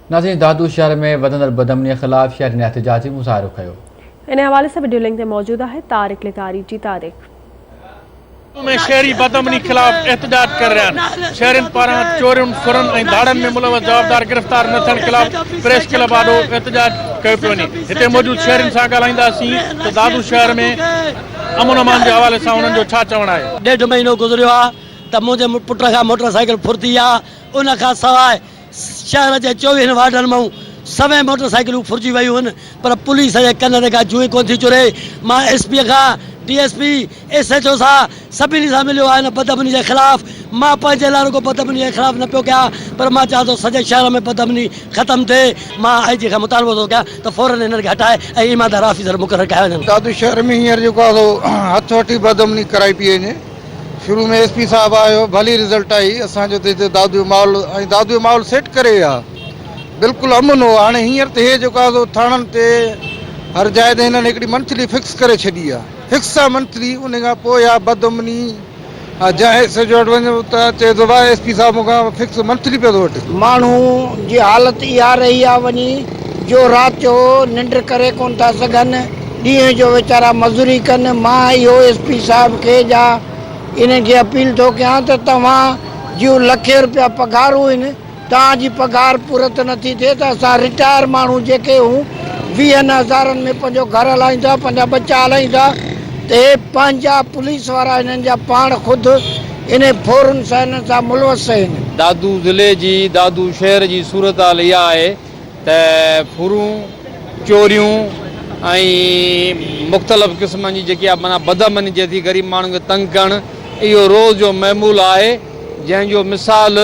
नाज़रीन, दादू शहर में वदंदड़ बदमनी खिलाफ शहर ने एहतजाजी मुज़ाहिरो कयो। इन हवाले से वीडियो लिंक ते मौजूद है तारिक लिकारी जी। तारिक में शहरी बदमनी खिलाफ एहतजाज कर रहा है। शहरन पारा चोरियुनि फुरन ऐं धाड़न में मुलवस जवाबदार गिरफ्तार न थियण खिलाफ प्रेस क्लब आॾो एहतजाज कयो पियो वञे। हिते मौजूद शहरन सां ॻाल्हाईंदासीं त दादू शहर में अमन अमान जे हवाले सां उन्हनि जो छा चवणु आहे। 1.5 महीनो गुज़रियो आहे त मुंहिंजे पुट खां मोटरसाइकिल फुरती आहे। उन खां सवाइ शहर जे 24 वार्डनि मां सभई मोटरसाइकिलूं फुरजी वियूं आहिनि, पर पुलिस जे कन ते का जुई कोन थी चुरे। मां एसपी खां DSP SHO सां सभिनी सां मिलियो आहे हिन बदमनी जे ख़िलाफ़। मां पंहिंजे लाइ रुगो बदमनी जे ख़िलाफ़ न पियो कयां, पर मां चाहियां थो सॼे शहर में बदमनी ख़तमु थिए। मां IG खां मुतालबो थो कयां त फौरन हिननि खे हटाए ऐं ईमानदार ऑफिसर मुक़ररु कया वञनि। दादू शहर में हींअर जेको आहे हथ वठी बदमनी कराई पई वञे। शुरू में SP साहब आयो, भली रिज़ल्ट आई। असांजो हिते दादू जो माहौल सेट करे आहे, बिल्कुलु अमन हो। हाणे हींअर त हे जेको आहे थाणनि ते हर जाइ ते हिननि हिकिड़ी मंथली फिक्स करे छॾी आहे। फिक्स आहे मंथली, उन खां पोइ आहे बदमनी जंहिं SHO वटि वञो त चए थो भाई SP साहब मूंखां फिक्स मंथली पियो थो वठे। माण्हू जी हालत इहा रही आहे वञी जो राति जो निंड करे कोन था सघनि, ॾींहं जो वीचारा मज़ूरी कनि। मां इहो SP साहब खे जा इन्हनि खे अपील थो कयां त तव्हां जूं लखे रुपया पघारूं आहिनि, तव्हांजी पघार पूरत नथी थिए त असां रिटायर माण्हू जेके हूं 20,000 में पंहिंजो घर हलायूं था, पंहिंजा बच्चा हलायूं था, त हे पंहिंजा पुलिस वारा हिननि जा पाण ख़ुदि इन फोरन सां हिननि सां मुलवस आहिनि। दादू ज़िले जी दादू शहर जी सूरत हाल इहा आहे त फुरूं चोरियूं ऐं मुख़्तलिफ़ क़िस्मनि जी जेकी आहे माना बदमनी जे थी ग़रीब माण्हुनि खे तंग करणु, इहो रोज़ जो महमूल आहे। जंहिंजो मिसाल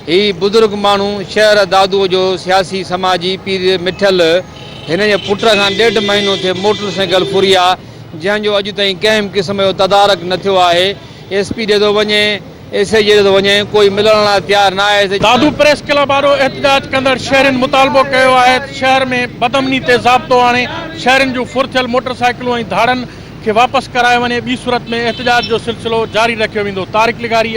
ही बुज़ुर्ग माण्हू शहर दादूअ जो सियासी समाजी पीर मिठल हिन जे पुट खां 1.5 महीनो थिए मोटरसाइकिल फुरी आहे, जंहिंजो अॼु ताईं कंहिं बि क़िस्म जो तदारक न थियो आहे। SP ॾे थो वञे, SHO ॾे थो वञे, कोई मिलण लाइ तयारु न आहे। दादू प्रेस क्लब आॾो एहतजाज कंदड़ शहरन मुतालबो कयो आहे शहर में बदमनी ते ज़ाब्तो आणे शहरन जूं फुरथियल मोटरसाइकिलूं ऐं धाड़नि खे वापसि कराए वञे। ॿी सूरत में एहतजाज जो सिलसिलो जारी रखियो वेंदो। तारिक लिगारी।